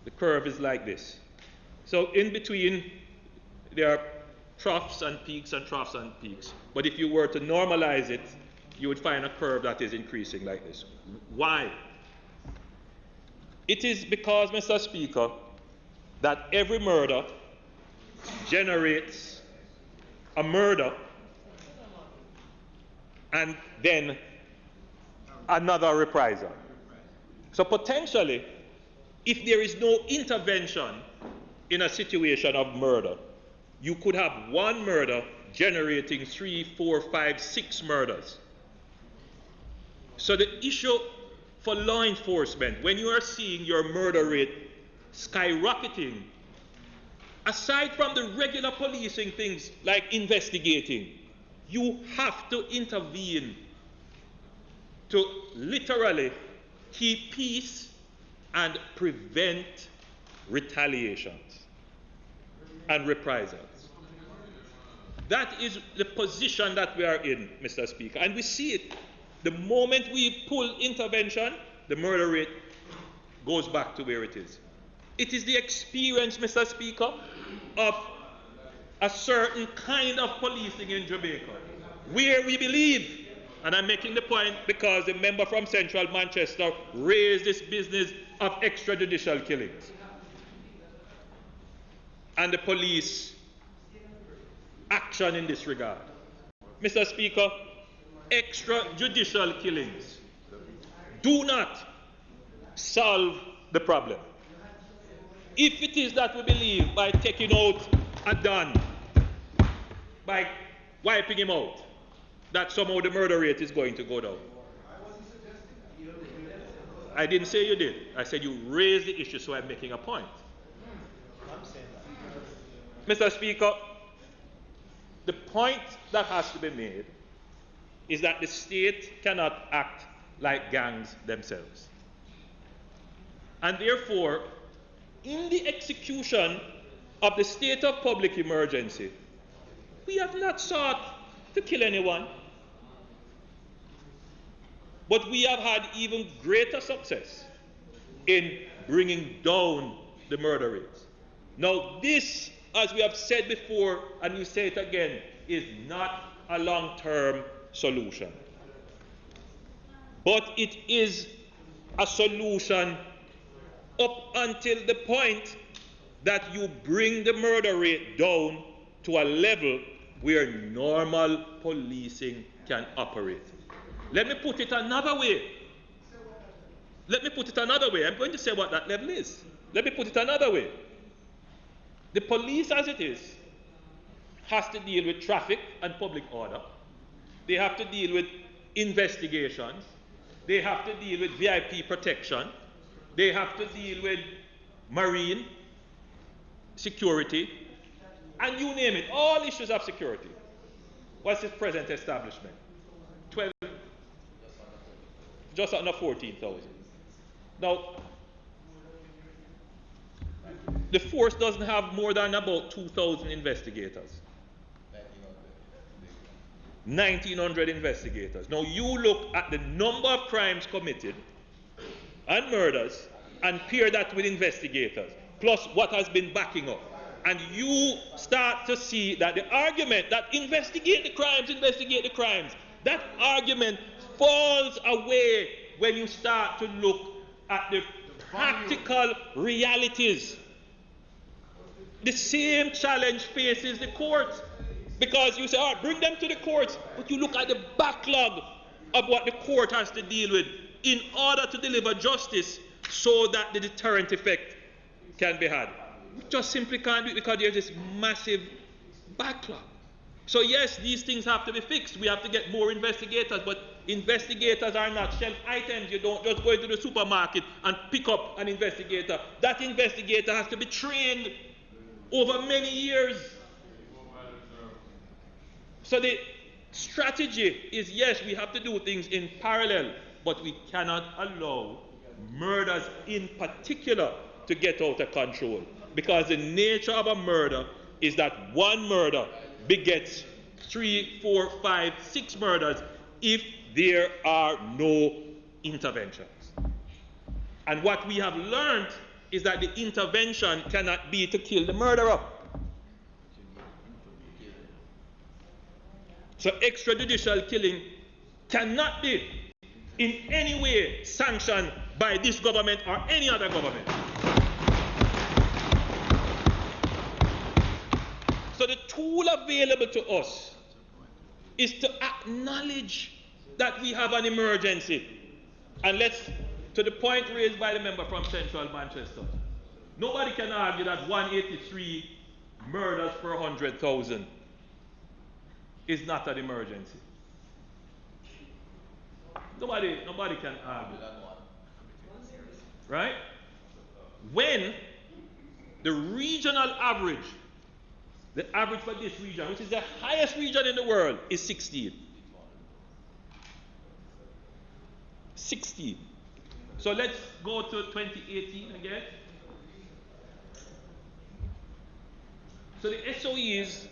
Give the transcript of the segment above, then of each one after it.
The curve is like this. So in between, there are troughs and peaks and troughs and peaks. But if you were to normalize it, you would find a curve that is increasing like this. Why? It is because, Mr. Speaker, that every murder generates a murder and then another reprisal. So potentially, if there is no intervention in a situation of murder, you could have one murder generating 3, 4, 5, 6 murders. So the issue for law enforcement, when you are seeing your murder rate skyrocketing, aside from the regular policing things like investigating, you have to intervene to literally keep peace and prevent retaliations and reprisals. That is the position that we are in, Mr. Speaker. And we see it. The moment we pull intervention, the murder rate goes back to where it is. It is the experience, Mr. Speaker, of a certain kind of policing in Jamaica, where we believe, and I'm making the point because the member from Central Manchester raised this business of extrajudicial killings. And the police action in this regard. Mr. Speaker, extrajudicial killings do not solve the problem. If it is that we believe by taking out a Don, by wiping him out, that somehow the murder rate is going to go down. I didn't say you did. I said you raised the issue, so I'm making a point. Mr. Speaker, the point that has to be made is that the state cannot act like gangs themselves. And therefore, in the execution of the state of public emergency, we have not sought to kill anyone. But we have had even greater success in bringing down the murder rates. Now, this, as we have said before, and we say it again, is not a long-term solution. But it is a solution up until the point that you bring the murder rate down to a level where normal policing can operate. Let me put it another way. I'm going to say what that level is. Let me put it another way. The police, as it is, has to deal with traffic and public order. They have to deal with investigations. They have to deal with VIP protection. They have to deal with marine security, and you name it, all issues of security. What's the present establishment? 12, just under 14,000. Now, the force doesn't have more than about 2,000 investigators. 1,900 investigators. Now, you look at the number of crimes committed and murders and pair that with investigators, plus what has been backing up. And you start to see that the argument that investigate the crimes, that argument falls away when you start to look at the practical realities. The same challenge faces the courts, because you say, all right, bring them to the courts, but you look at the backlog of what the court has to deal with in order to deliver justice so that the deterrent effect can be had. We just simply can't do it because there's this massive backlog. So yes, these things have to be fixed. We have to get more investigators, but investigators are not shelf items. You don't just go into the supermarket and pick up an investigator. That investigator has to be trained over many years. So the strategy is, yes, we have to do things in parallel, but we cannot allow murders in particular to get out of control. Because the nature of a murder is that one murder begets 3, 4, 5, 6 murders if there are no interventions. And what we have learned is that the intervention cannot be to kill the murderer. So extrajudicial killing cannot be in any way sanctioned by this government or any other government. So the tool available to us is to acknowledge that we have an emergency. And to the point raised by the member from Central Manchester, nobody can argue that 183 murders per 100,000 is not an emergency. Nobody can argue that one. Right? When the regional average, the average for this region, which is the highest region in the world, is 16. 16. So let's go to 2018 again. So the SOEs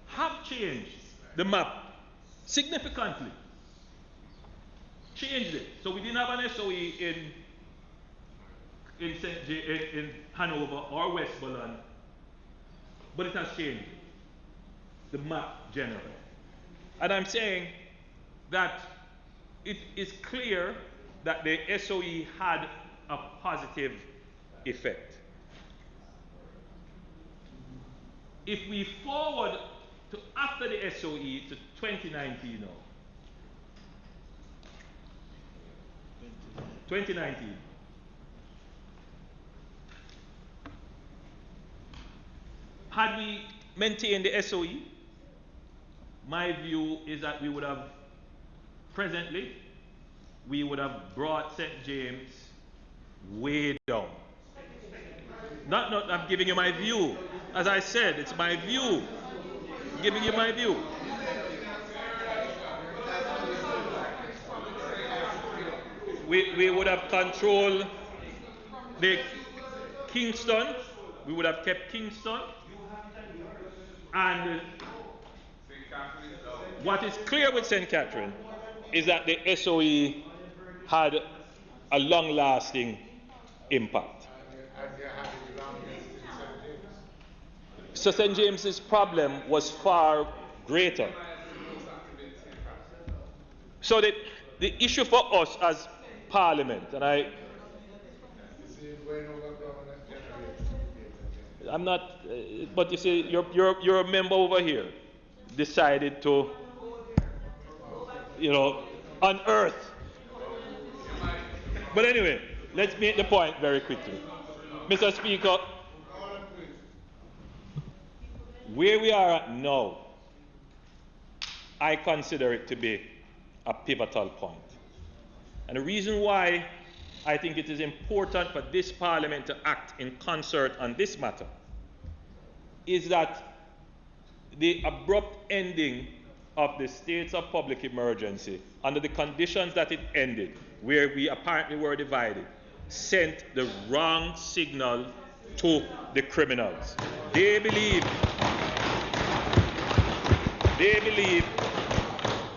have changed the map significantly. Changed it. So we didn't have an SOE in Hanover or Westmoreland, but it has changed the map generally. And I'm saying that it is clear that the SOE had a positive effect. If we forward to after the SOE to 2019 now, 2019, had we maintained the SOE, my view is that we would have brought St. James way down. I'm giving you my view. As I said, it's my view. I'm giving you my view. We would have controlled the Kingston. We would have kept Kingston. And what is clear with St. Catherine is that the SOE had a long-lasting impact. So St. James's problem was far greater. So the issue for us as Parliament, and I'm not, but you see, you're a member over here, decided to, unearth. But anyway, let's make the point very quickly. Mr. Speaker, where we are at now, I consider it to be a pivotal point. And the reason why I think it is important for this Parliament to act in concert on this matter is that the abrupt ending of the states of public emergency under the conditions that it ended, where we apparently were divided, sent the wrong signal to the criminals. They believe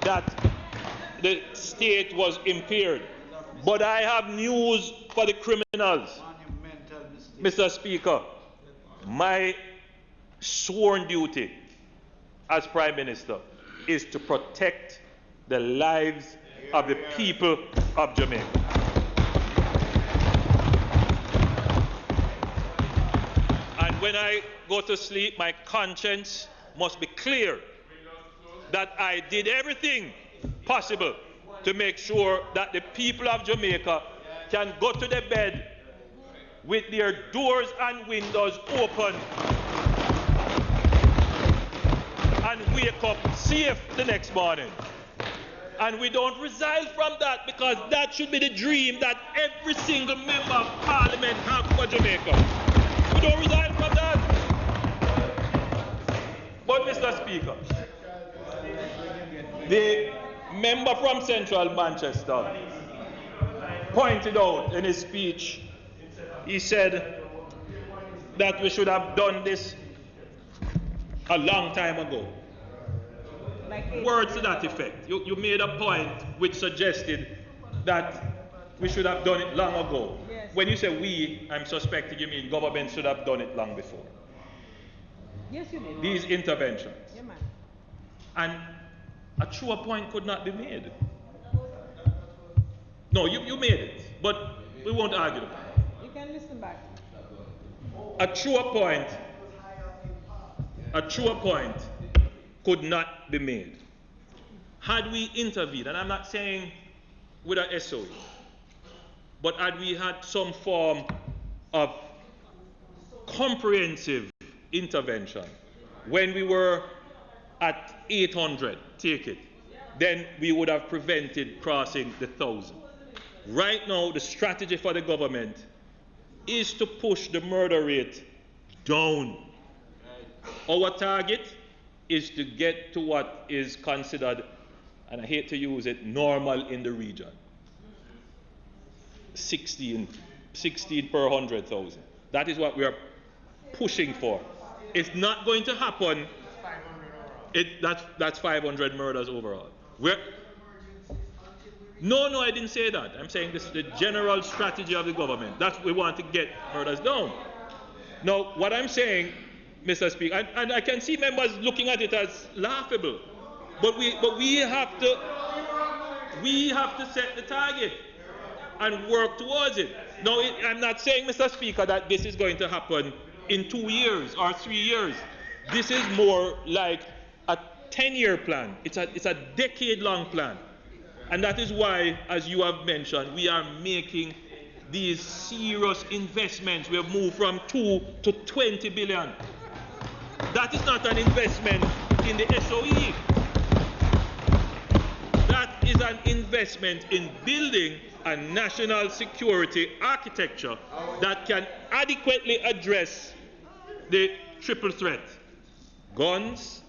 that the state was impaired. But I have news for the criminals. Mr. Speaker, my sworn duty as Prime Minister is to protect the lives of the people of Jamaica. And when I go to sleep, my conscience must be clear that I did everything possible to make sure that the people of Jamaica can go to their bed with their doors and windows open and wake up safe the next morning. And we don't resile from that, because that should be the dream that every single member of Parliament has for Jamaica. We don't resile from that. But Mr. Speaker, the member from Central Manchester pointed out in his speech, he said that we should have done this a long time ago. Words to that effect. You made a point which suggested that we should have done it long ago. Yes. when you say we, I'm suspecting you mean government should have done it long before. Yes, you did. These interventions. Yeah, man. And a truer point could not be made. No, you made it, but we won't argue about it. You can listen back. A truer point could not be made. Had we intervened, and I'm not saying with a SOE, but had we had some form of comprehensive intervention when we were at 800, take it, then we would have prevented crossing the 1,000. Right now, the strategy for the government is to push the murder rate down. Our target is to get to what is considered, and I hate to use it, normal in the region. 16 per 100,000. That is what we are pushing for. It's not going to happen. That's 500 murders overall. No, I didn't say that. I'm saying this is the general strategy of the government. That's what we want to get murders down. Now, what I'm saying, Mr. Speaker, and I can see members looking at it as laughable, but we have to set the target and work towards it. Now, I'm not saying, Mr. Speaker, that this is going to happen in 2 years or 3 years. This is more like a 10-year plan. It's a decade-long plan. And that is why, as you have mentioned, we are making these serious investments. We have moved from 2 to 20 billion. That is not an investment in the SOE. That is an investment in building a national security architecture that can adequately address the triple threat: guns,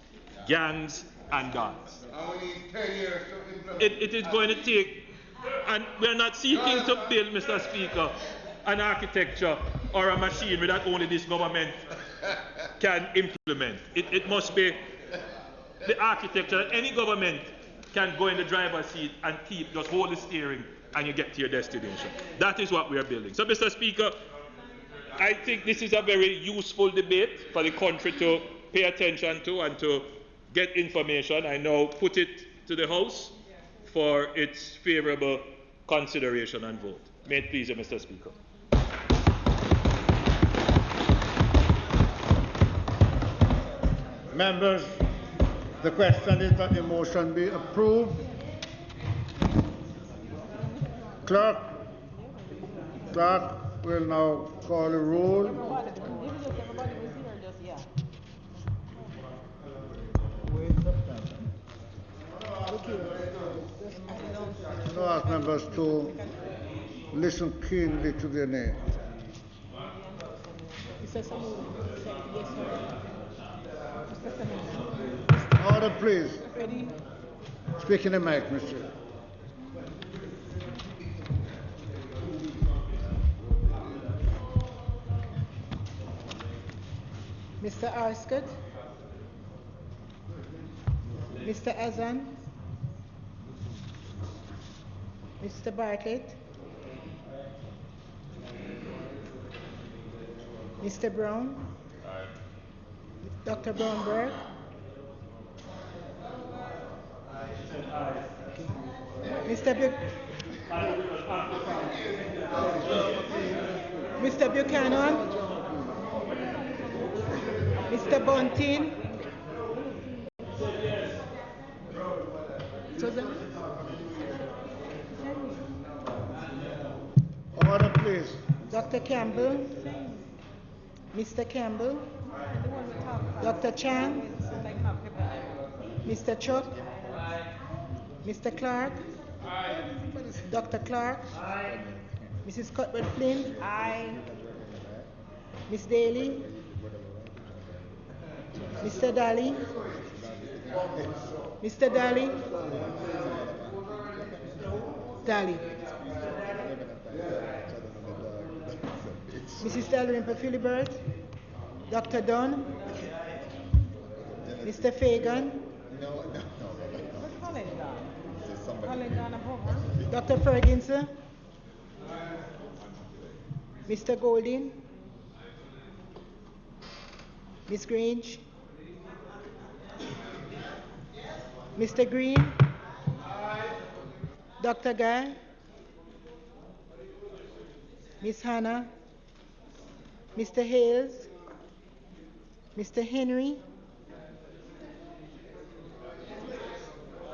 gangs, and guns. It is going to take, and we're not seeking to build, Mr. Speaker, an architecture or a machinery that only this government can implement. It must be the architecture that any government can go in the driver's seat and just hold the steering, and you get to your destination. That is what we are building. So, Mr. Speaker, I think this is a very useful debate for the country to pay attention to and to get information. I now put it to the House for its favorable consideration and vote. May it please you, Mr. Speaker. Members, the question is that the motion be approved. Clerk will now call the roll. I ask members to listen keenly to their name. Order, please. Speak in the mic, Mr. Mr. Arscott, Mr. Azan, Mr. Bartlett, Mr. Brown, Dr. Brownberg, Mr. Buchanan, Mr. Bunting, Order, please. Dr. Campbell, Mr. Campbell, Dr. Chan, Mr. Chuck, Mr. Clark, Dr. Clark, Mrs. Cuthbert Flynn, Miss Daly, Mr. Daly, Mr. Daly, Mrs. Dalrymple Philibert, Dr. Dunn, Mr. Fagan, Dr. Ferguson, Mr. Golding, Ms. Grange, Mr. Green, Dr. Guy, Ms. Hannah, Mr. Hales, Mr. Henry,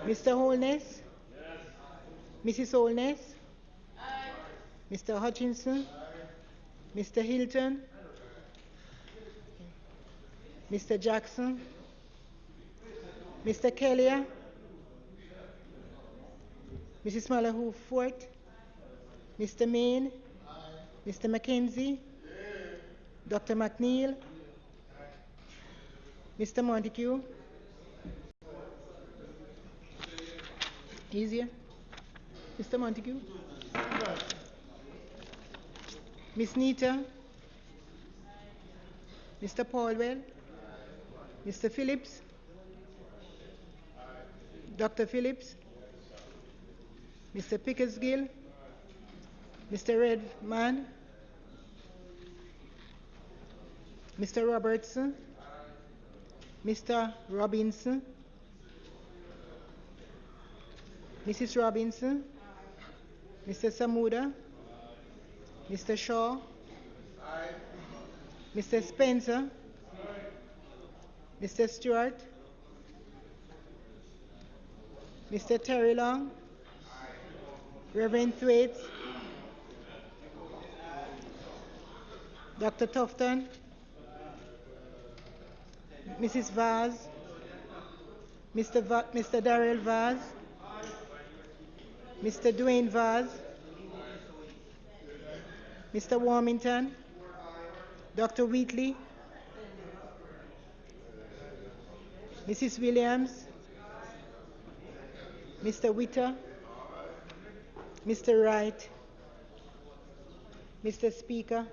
Mr. Holness, Mrs. Holness, Mr. Hutchinson, Mr. Hilton, Mr. Jackson, Mr. Kelly, Mrs. Malahoo Fort, Mr. Main, Mr. McKenzie, Dr. McNeil, Mr. Montague, easier, Mr. Montague, Miss Nita, Mr. Paulwell, Mr. Phillips, Dr. Phillips, Mr. Pickersgill, Mr. Redman, Mr. Robertson, Mr. Robinson, Mrs. Robinson, Mr. Samuda, Mr. Shaw, Mr. Spencer, Mr. Stewart, Mr. Terry Long, Reverend Thwaites, Dr. Tufton, Mrs. Vaz, Mr. Darrell Vaz, Mr. Dwayne Vaz, Mr. Warmington, Dr. Wheatley, Mrs. Williams, Mr. Witter, Mr. Wright, Mr. Speaker,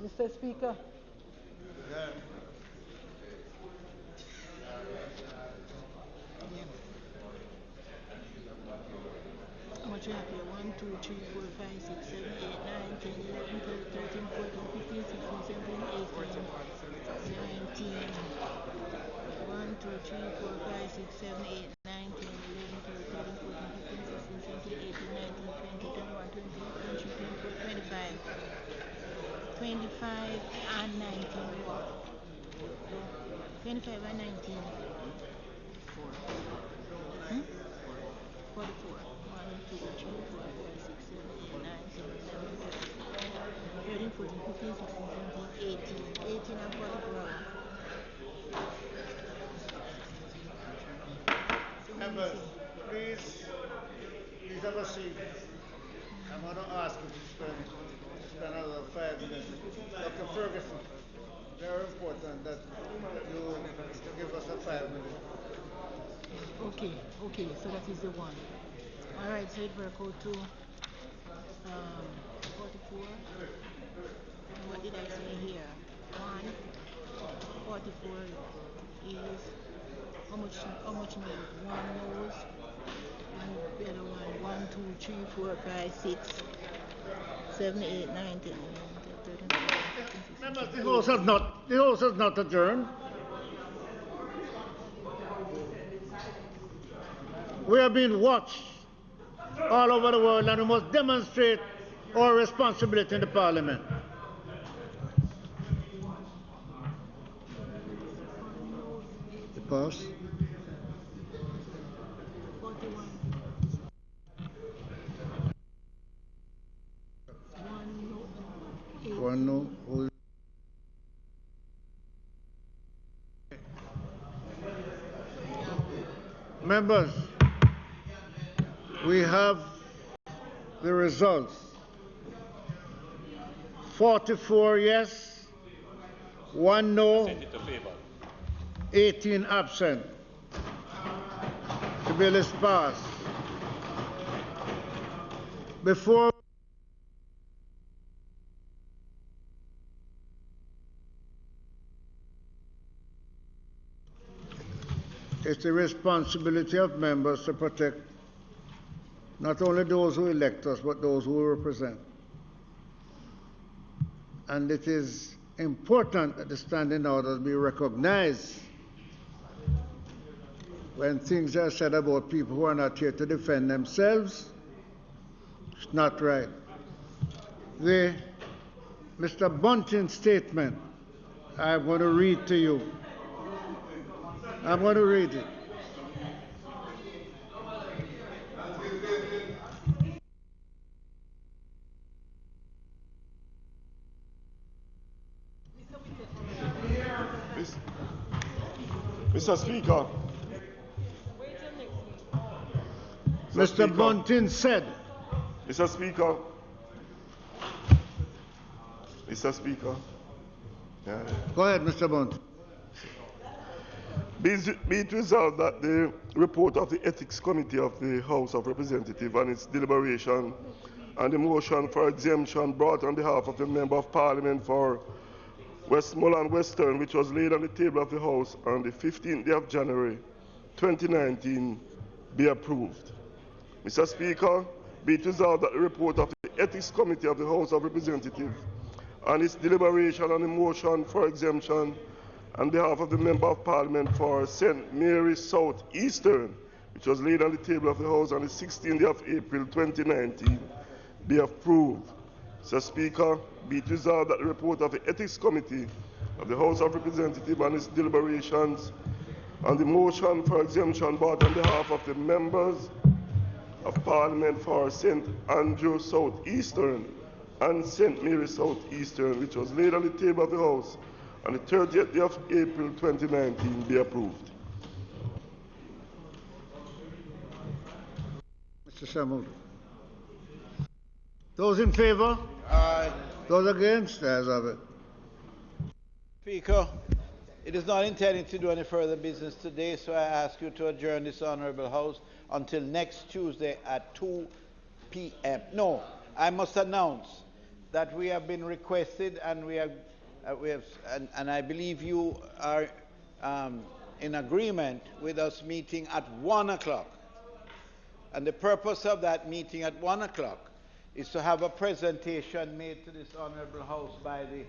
Mr. Speaker, how much you have here? 1, 2, 3, 4, 5, 6, 7, 8, 9, 10, 11, 12, 13, 14, 15, 16, 17, 18, 19. 1, 2, 3, 4, 5, 6, 7, 8, 9, 10, 11, 12, 13, 14, 15, 16, 17, 18, 19, 20, 21, 22, 23, 24, 25. 25 and 19. 25 and 19. 44. 1, 2, 3, 4, 5, 6, 7, 8, 9, 10, 11, 12, 13, 14, 15, 16, 17, 18. 18 and 44. Members, please have a seat. I'm going to ask you to spend another 5 minutes. Dr. Ferguson, very important that you give us a 5 minutes. Okay, so that is the one. All right, so it work out to 44. What did I say here? 1, 44 is how much knows? 1 knows, and the other one, 1, 2, 3, 4, 5, 6, 7, 8, 9, 10, 11, 12, 13, 14, 15, 16, Members, 17, the House has not adjourned. We are being watched all over the world, and we must demonstrate our responsibility in the Parliament. The pass. 41. 1 no. 1 no. Members, we have the results. 44 yes, 1 no, 18 absent. The bill is passed. Before it's the responsibility of members to protect not only those who elect us, but those who represent. And it is important that the standing orders be recognized when things are said about people who are not here to defend themselves. It's not right. Mr. Bunting's statement, I'm going to read to you. I'm going to read it. Mr. Speaker. Mr. Bunting said. Mr. Speaker. Mr. Speaker. Yeah. Go ahead, Mr. Bunting. Be it resolved that the report of the Ethics Committee of the House of Representatives and its deliberation and the motion for exemption brought on behalf of the Member of Parliament for Westmoreland Western, which was laid on the table of the House on the 15th day of January 2019, be approved. Mr. Speaker, be it resolved that the report of the Ethics Committee of the House of Representatives and its deliberation on the motion for exemption on behalf of the Member of Parliament for St. Mary's South Eastern, which was laid on the table of the House on the 16th day of April 2019, be approved. Mr. Speaker, be it resolved that the report of the Ethics Committee of the House of Representatives and its deliberations on the motion for exemption brought on behalf of the Members of Parliament for St. Andrew South Eastern and St. Mary South Eastern, which was laid on the table of the House on the 30th day of April 2019, be approved. Mr. Samuel. Those in favor? Aye. Those against? Ayes have it. Speaker, it is not intended to do any further business today, so I ask you to adjourn this Honorable House until next Tuesday at 2 p.m. No, I must announce that we have been requested, and and I believe you are in agreement with us meeting at 1 o'clock. And the purpose of that meeting at 1 o'clock is to have a presentation made to this Honorable House by the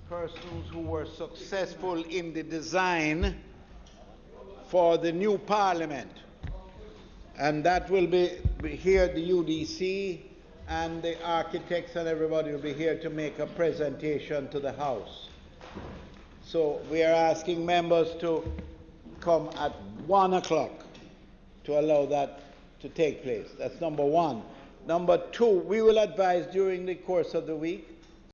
persons who were successful in the design for the new Parliament. And that will be here, the UDC and the architects and everybody will be here to make a presentation to the House. So we are asking members to come at 1 o'clock to allow that to take place. That's number one. Number two, we will advise during the course of the week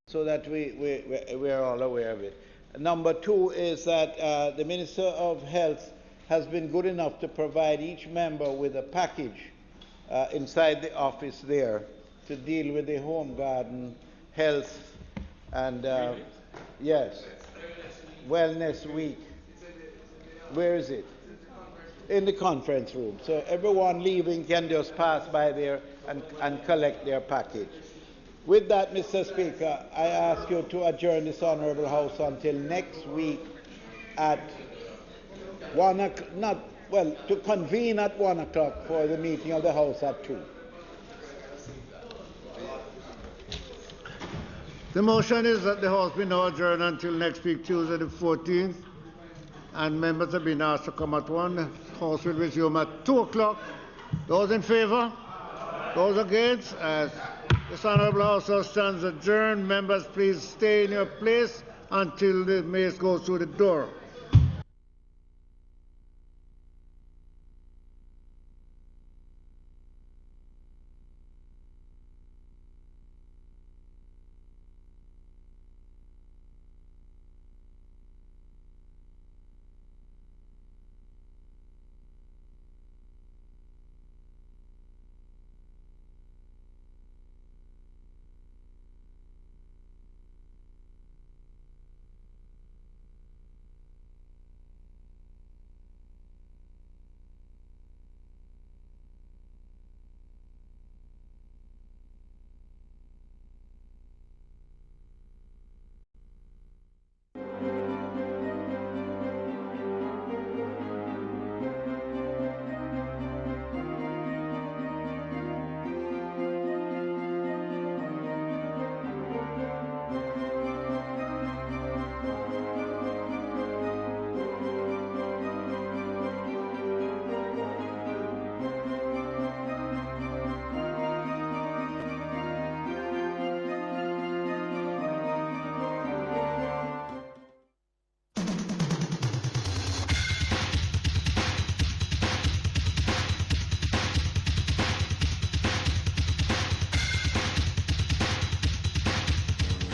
so that we are all aware of it. Number two is that the Minister of Health has been good enough to provide each member with a package inside the office there to deal with the home garden, health, and yes, wellness week. Where is it? In the conference room. So everyone leaving can just pass by there and collect their package. With that, Mr. Speaker, I ask you to adjourn this Honorable House until next week at 1 o'clock, to convene at 1 o'clock for the meeting of the House at 2. The motion is that the House be now adjourned until next week, Tuesday the 14th, and members have been asked to come at 1. The House will resume at 2 o'clock. Those in favor? Those against? As this Honorable House stands adjourned. Members, please stay in your place until the mace goes through the door.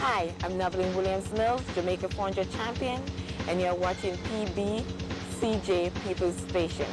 Hi, I'm Neveline Williams-Mills, Jamaica 400 champion, and you're watching PBCJ People's Station.